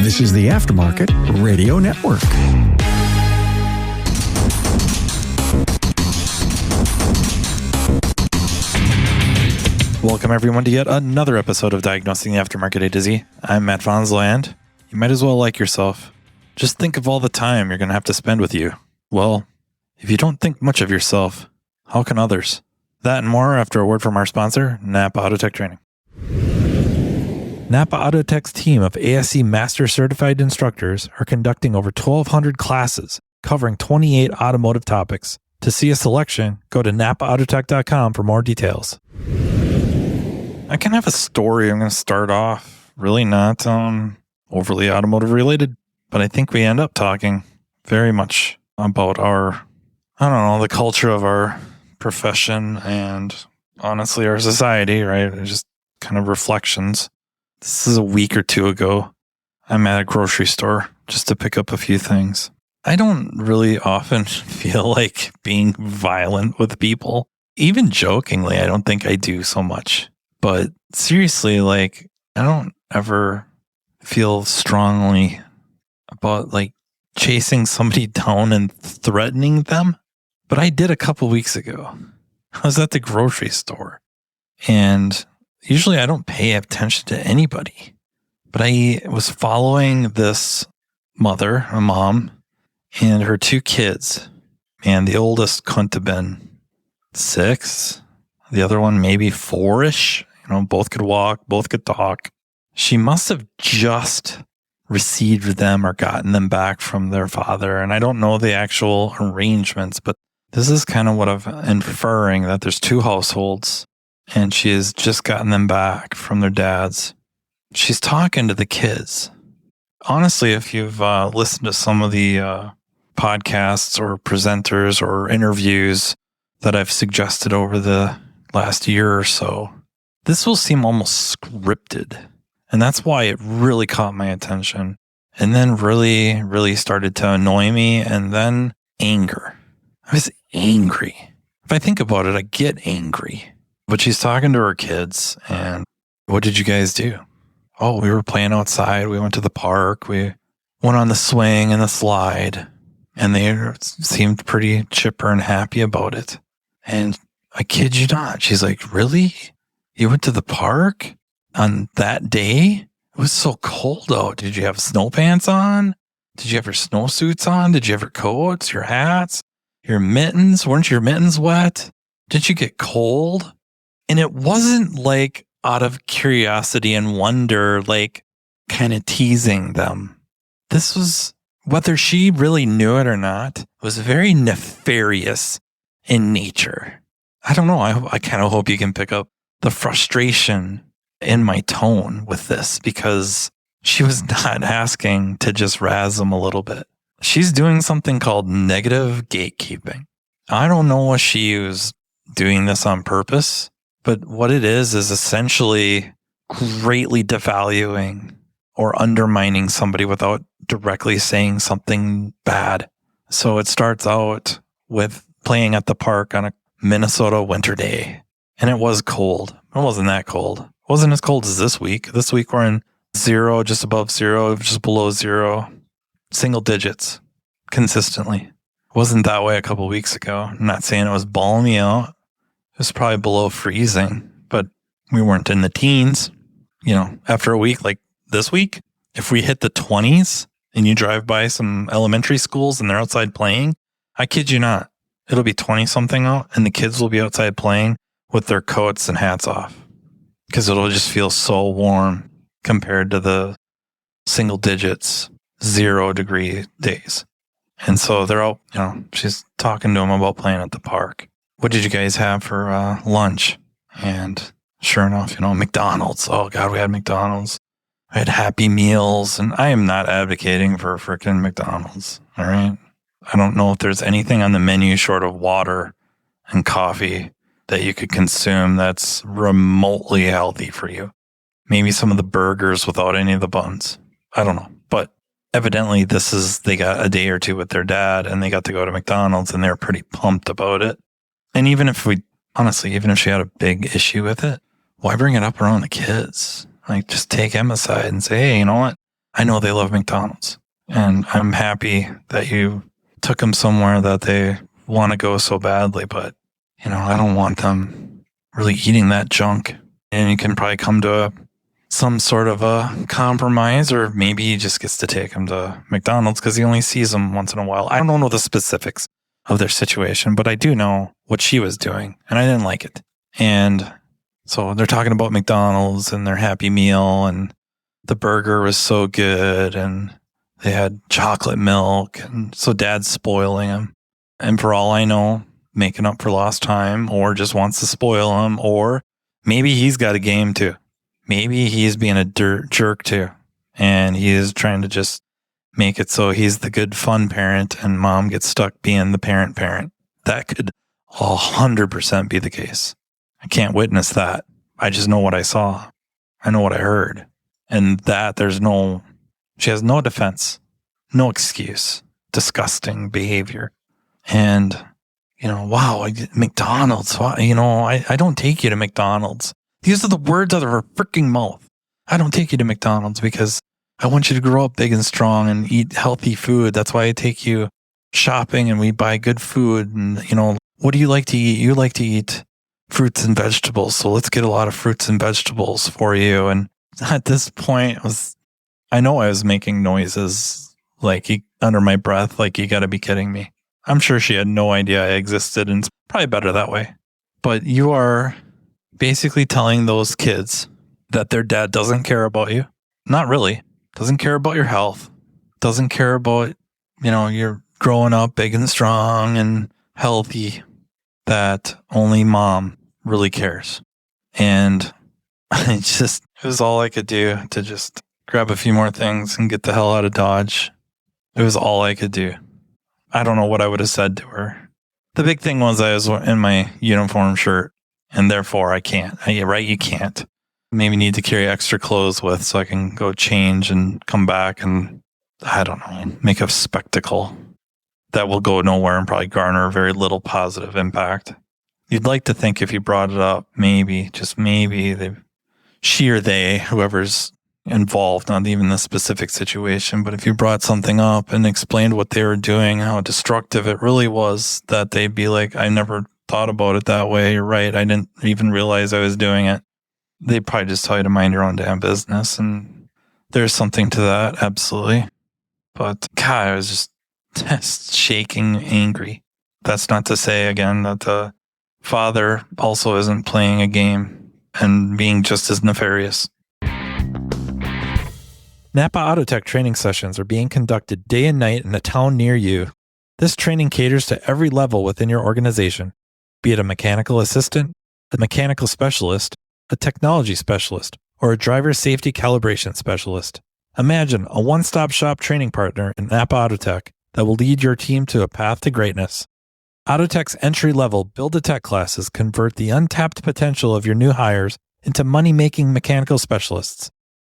This is the Aftermarket Radio Network. Welcome everyone to yet another episode of Diagnosing the Aftermarket A to Z. I'm Matt Fanslow, and you might as well like yourself. Just think of all the time you're going to have to spend with you. Well, if you don't think much of yourself, how can others? That and more after a word from our sponsor, NAPA Autotech Training. NAPA Autotech's team of ASE Master Certified instructors are conducting over 1,200 classes covering 28 automotive topics. To see a selection, go to napaautotech.com for more details. I kind of have a story. I'm going to start off really not overly automotive related, but I think we end up talking very much about the culture of our profession and honestly our society, right? Just kind of reflections. This is a week or two ago. I'm at a grocery store just to pick up a few things. I don't really often feel like being violent with people. Even jokingly, I don't think I do so much. But seriously, I don't ever feel strongly about chasing somebody down and threatening them. But I did a couple weeks ago. I was at the grocery store, and usually I don't pay attention to anybody, but I was following this a mom, and her two kids. And the oldest couldn't have been 6. The other one maybe 4-ish. Both could walk, both could talk. She must have just received them or gotten them back from their father. And I don't know the actual arrangements, but this is kind of what I'm inferring, that there's 2 households and she has just gotten them back from their dads. She's talking to the kids. Honestly, if you've listened to some of the podcasts or presenters or interviews that I've suggested over the last year or so, this will seem almost scripted. And that's why it really caught my attention. And then really, really started to annoy me, and then anger. I was angry. If I think about it, I get angry. But she's talking to her kids, and what did you guys do? Oh, we were playing outside. We went to the park. We went on the swing and the slide, and they seemed pretty chipper and happy about it. And I kid you not, she's like, really? You went to the park on that day? It was so cold out. Did you have snow pants on? Did you have your snowsuits on? Did you have your coats, your hats, your mittens? Weren't your mittens wet? Did you get cold? And it wasn't out of curiosity and wonder, kind of teasing them. This was, whether she really knew it or not, was very nefarious in nature. I don't know. I kind of hope you can pick up the frustration in my tone with this, because she was not asking to just razz them a little bit. She's doing something called negative gatekeeping. I don't know if she was doing this on purpose, but what it is essentially greatly devaluing or undermining somebody without directly saying something bad. So it starts out with playing at the park on a Minnesota winter day. And it was cold. It wasn't that cold. It wasn't as cold as this week. This week we're in 0, just above 0, just below 0, single digits consistently. It wasn't that way a couple weeks ago. I'm not saying it was balmy out. It was probably below freezing, but we weren't in the teens. After a week like this week, if we hit the 20s and you drive by some elementary schools and they're outside playing, I kid you not, it'll be 20 something out and the kids will be outside playing with their coats and hats off, because it'll just feel so warm compared to the single digits, 0 degree days. And so they're out, she's talking to them about playing at the park. What did you guys have for lunch? And sure enough, McDonald's. Oh God, we had McDonald's. I had Happy Meals, and I am not advocating for frickin' McDonald's. All right. I don't know if there's anything on the menu short of water and coffee that you could consume that's remotely healthy for you. Maybe some of the burgers without any of the buns. I don't know. But evidently they got a day or two with their dad and they got to go to McDonald's and they're pretty pumped about it. And even if she had a big issue with it, why bring it up around the kids? Just take Emma aside and say, hey, you know what? I know they love McDonald's. And I'm happy that you took them somewhere that they want to go so badly. But, I don't want them really eating that junk. And you can probably come to some sort of a compromise, or maybe he just gets to take him to McDonald's because he only sees them once in a while. I don't know the specifics of their situation, but I do know what she was doing, and I didn't like it. And so they're talking about McDonald's and their Happy Meal, and the burger was so good, and they had chocolate milk, and so Dad's spoiling him. And for all I know, making up for lost time, or just wants to spoil him, or maybe he's got a game too. Maybe he's being a jerk too, and he is trying to just make it so he's the good fun parent and mom gets stuck being the parent. That could 100% be the case. I can't witness that. I just know what I saw. I know what I heard. And that she has no defense, no excuse, disgusting behavior. And, wow, McDonald's, I don't take you to McDonald's. These are the words out of her freaking mouth. I don't take you to McDonald's because I want you to grow up big and strong and eat healthy food. That's why I take you shopping and we buy good food. And, what do you like to eat? You like to eat fruits and vegetables. So let's get a lot of fruits and vegetables for you. And at this point, I know I was making noises under my breath, like, you got to be kidding me. I'm sure she had no idea I existed, and it's probably better that way. But you are basically telling those kids that their dad doesn't care about you. Not really. Doesn't care about your health. Doesn't care about, you're growing up big and strong and healthy. That only mom really cares. And it was all I could do to just grab a few more things and get the hell out of Dodge. It was all I could do. I don't know what I would have said to her. The big thing was I was in my uniform shirt, and therefore I can't. Right? You can't. Maybe need to carry extra clothes with so I can go change and come back and, I don't know, make a spectacle that will go nowhere and probably garner very little positive impact. You'd like to think if you brought it up, maybe, just maybe, she or they, whoever's involved, not even the specific situation, but if you brought something up and explained what they were doing, how destructive it really was, that they'd be like, I never thought about it that way. You're right. I didn't even realize I was doing it. They'd probably just tell you to mind your own damn business. And there's something to that. Absolutely. But God, I was just shaking angry. That's not to say again that the father also isn't playing a game and being just as nefarious. NAPA Autotech training sessions are being conducted day and night in a town near you. This training caters to every level within your organization, be it a mechanical assistant, a mechanical specialist, a technology specialist, or a driver safety calibration specialist. Imagine a one-stop shop training partner in NAPA Autotech that will lead your team to a path to greatness. Autotech's entry-level Build-A-Tech classes convert the untapped potential of your new hires into money-making mechanical specialists.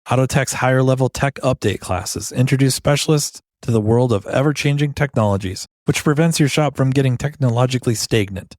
Autotech's higher-level tech update classes introduce specialists to the world of ever-changing technologies, which prevents your shop from getting technologically stagnant.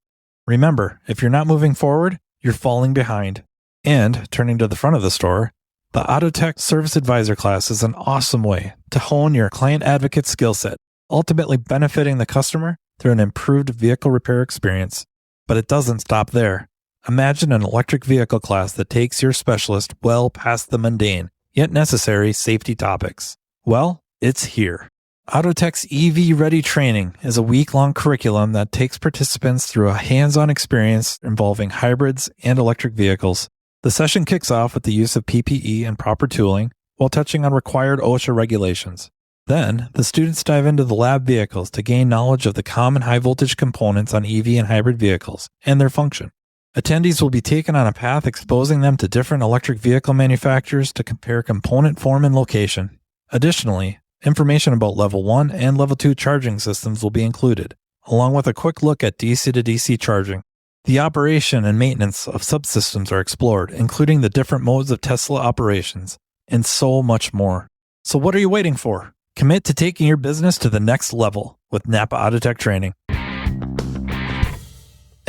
Remember, if you're not moving forward, you're falling behind. And, turning to the front of the store, the Autotech Service Advisor class is an awesome way to hone your client advocate skill set, ultimately benefiting the customer through an improved vehicle repair experience. But it doesn't stop there. Imagine an electric vehicle class that takes your specialist well past the mundane, yet necessary safety topics. Well, it's here. Autotech's EV Ready training is a week-long curriculum that takes participants through a hands-on experience involving hybrids and electric vehicles. The session kicks off with the use of PPE and proper tooling while touching on required OSHA regulations. Then, the students dive into the lab vehicles to gain knowledge of the common high-voltage components on EV and hybrid vehicles and their function. Attendees will be taken on a path exposing them to different electric vehicle manufacturers to compare component form and location. Additionally, information about Level 1 and Level 2 charging systems will be included, along with a quick look at DC to DC charging. The operation and maintenance of subsystems are explored, including the different modes of Tesla operations, and so much more. So what are you waiting for? Commit to taking your business to the next level with NAPA Autotech training.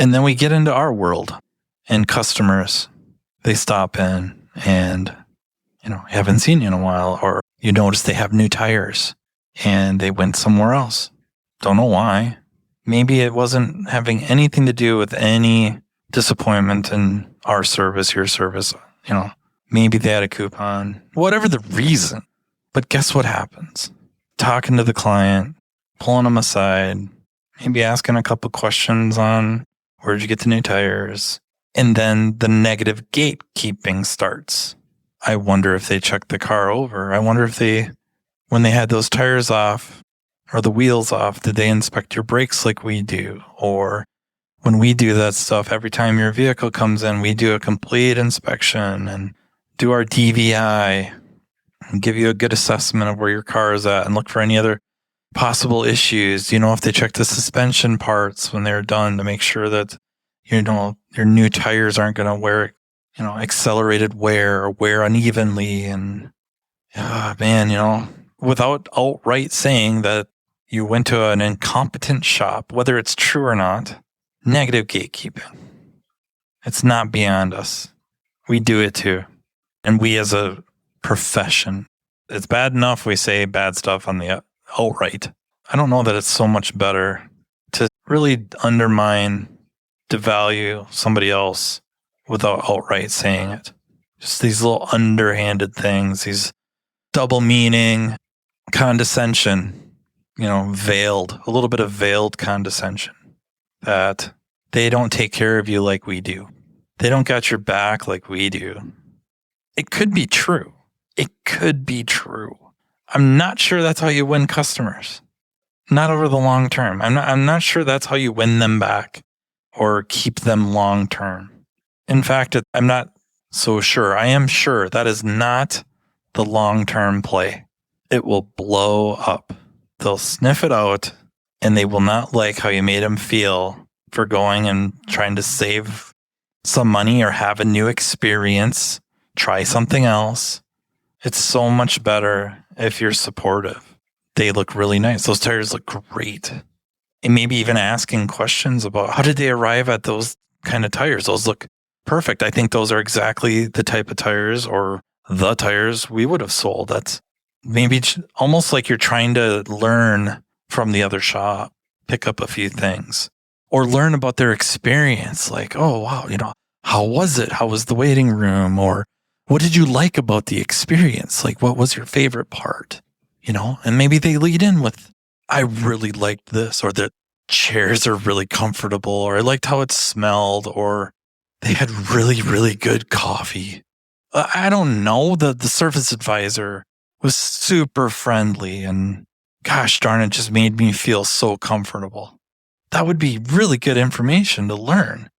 And then we get into our world and customers. They stop in and, haven't seen you in a while, or You notice they have new tires and they went somewhere else. Don't know why. Maybe it wasn't having anything to do with any disappointment in our service, your service. Maybe they had a coupon, whatever the reason. But guess what happens? Talking to the client, pulling them aside, maybe asking a couple questions on where'd you get the new tires? And then the negative gatekeeping starts. I wonder if they checked the car over. I wonder if when they had those tires off or the wheels off, did they inspect your brakes like we do? Or when we do that stuff, every time your vehicle comes in, we do a complete inspection and do our DVI and give you a good assessment of where your car is at and look for any other possible issues. If they check the suspension parts when they're done to make sure that, your new tires aren't going to wear, accelerated wear or wear unevenly. And without outright saying that you went to an incompetent shop, whether it's true or not, negative gatekeeping. It's not beyond us. We do it too. And we as a profession, it's bad enough we say bad stuff on the outright. I don't know that it's so much better to really undermine, devalue somebody else without outright saying it. Just these little underhanded things, these double meaning, condescension, veiled, a little bit of veiled condescension that they don't take care of you like we do. They don't got your back like we do. It could be true. It could be true. I'm not sure that's how you win customers. Not over the long term. I'm not sure that's how you win them back or keep them long term. In fact, I'm not so sure. I am sure that is not the long term play. It will blow up. They'll sniff it out and they will not like how you made them feel for going and trying to save some money or have a new experience, try something else. It's so much better if you're supportive. They look really nice. Those tires look great. And maybe even asking questions about how did they arrive at those kind of tires? Those look perfect. I think those are exactly the type of tires or the tires we would have sold. That's maybe almost like you're trying to learn from the other shop, pick up a few things or learn about their experience. Like, oh, wow, how was it? How was the waiting room? Or what did you like about the experience? Like, what was your favorite part? And maybe they lead in with, I really liked this, or the chairs are really comfortable, or I liked how it smelled, or they had really, really good coffee. I don't know. The service advisor was super friendly and gosh darn, it just made me feel so comfortable. That would be really good information to learn.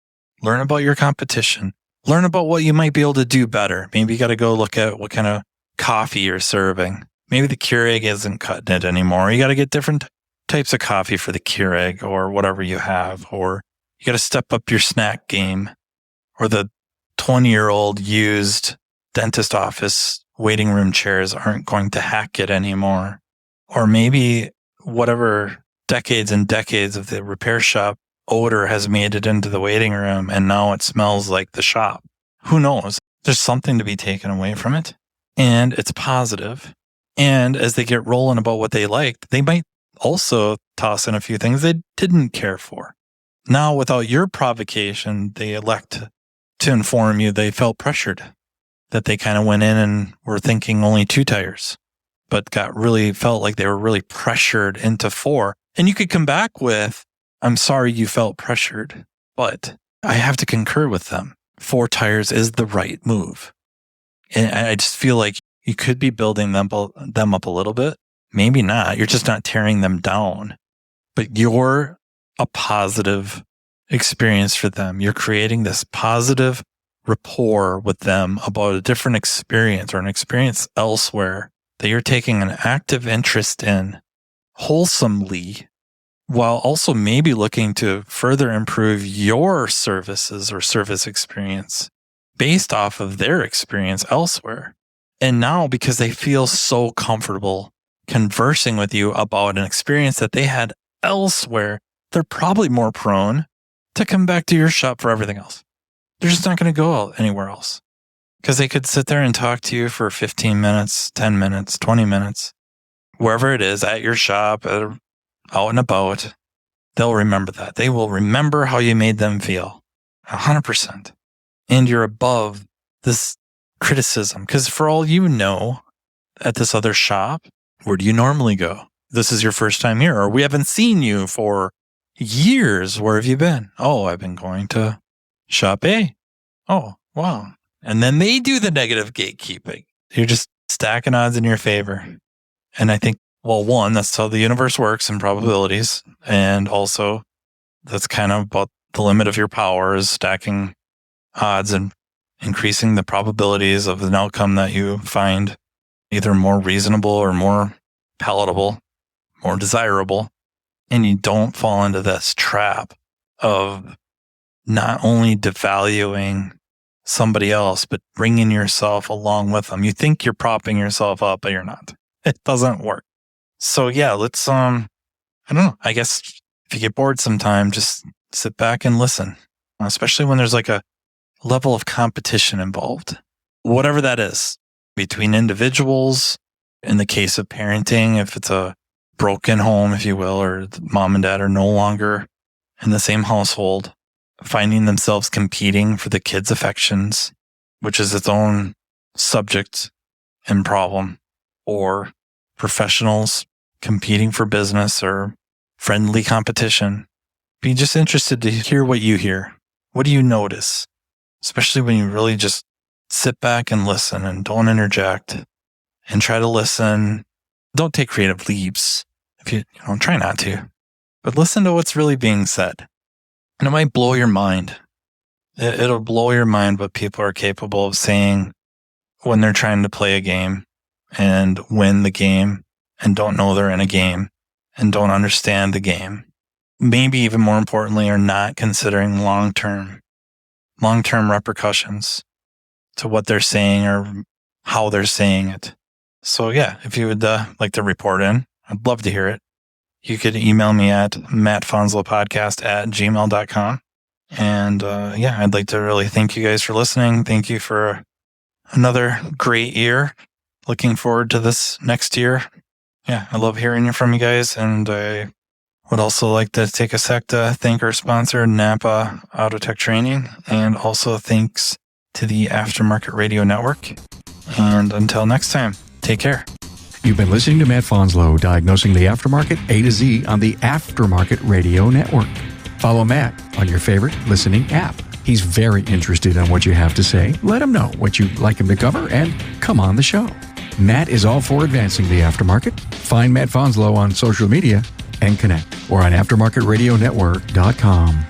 Learn about your competition. Learn about what you might be able to do better. Maybe you got to go look at what kind of coffee you're serving. Maybe the Keurig isn't cutting it anymore. You got to get different types of coffee for the Keurig or whatever you have. Or you got to step up your snack game. Or the 20-year-old used dentist office waiting room chairs aren't going to hack it anymore. Or maybe whatever decades and decades of the repair shop odor has made it into the waiting room and now it smells like the shop. Who knows? There's something to be taken away from it. And it's positive. And as they get rolling about what they liked, they might also toss in a few things they didn't care for. Now, without your provocation, they elect to inform you they felt pressured, that they kind of went in and were thinking only 2 tires, but felt like they were really pressured into 4. And you could come back with, I'm sorry you felt pressured, but I have to concur with them. 4 tires is the right move. And I just feel like you could be building them up a little bit. Maybe not. You're just not tearing them down, but you're a positive experience for them. You're creating this positive rapport with them about a different experience or an experience elsewhere that you're taking an active interest in wholesomely, while also maybe looking to further improve your services or service experience based off of their experience elsewhere. And now, because they feel so comfortable conversing with you about an experience that they had elsewhere, they're probably more prone to come back to your shop for everything else. They're just not going to go anywhere else. Because they could sit there and talk to you for 15 minutes, 10 minutes, 20 minutes, wherever it is, at your shop, out and about. They'll remember that. They will remember how you made them feel 100%. And you're above this criticism. Because for all you know, at this other shop, where do you normally go? This is your first time here, or we haven't seen you for years. Where have you been? Oh, I've been going to shop A. Oh, wow. And then they do the negative gatekeeping. You're just stacking odds in your favor. And I think, well, one, that's how the universe works in probabilities. And also, that's kind of about the limit of your power is stacking odds and increasing the probabilities of an outcome that you find either more reasonable or more palatable, more desirable. And you don't fall into this trap of not only devaluing somebody else, but bringing yourself along with them. You think you're propping yourself up, but you're not. It doesn't work. So yeah, let's, I don't know. I guess if you get bored sometime, just sit back and listen, especially when there's like a level of competition involved, whatever that is, between individuals. In the case of parenting, if it's a broken home, if you will, or mom and dad are no longer in the same household, finding themselves competing for the kids' affections, which is its own subject and problem, or professionals competing for business or friendly competition. Be just interested to hear what you hear. What do you notice? Especially when you really just sit back and listen and don't interject and try to listen. Don't take creative leaps. If you try not to, but listen to what's really being said. And it might blow your mind. It'll blow your mind what people are capable of saying when they're trying to play a game and win the game and don't know they're in a game and don't understand the game. Maybe even more importantly, are not considering long-term repercussions to what they're saying or how they're saying it. So yeah, if you would like to report in, I'd love to hear it. You could email me at mattfanslowpodcast@gmail.com. And I'd like to really thank you guys for listening. Thank you for another great year. Looking forward to this next year. Yeah, I love hearing from you guys. And I would also like to take a sec to thank our sponsor, NAPA Autotech Training. And also thanks to the Aftermarket Radio Network. And until next time, take care. You've been listening to Matt Fanslow, diagnosing the aftermarket A to Z on the Aftermarket Radio Network. Follow Matt on your favorite listening app. He's very interested in what you have to say. Let him know what you'd like him to cover and come on the show. Matt is all for advancing the aftermarket. Find Matt Fanslow on social media and connect or on aftermarketradionetwork.com.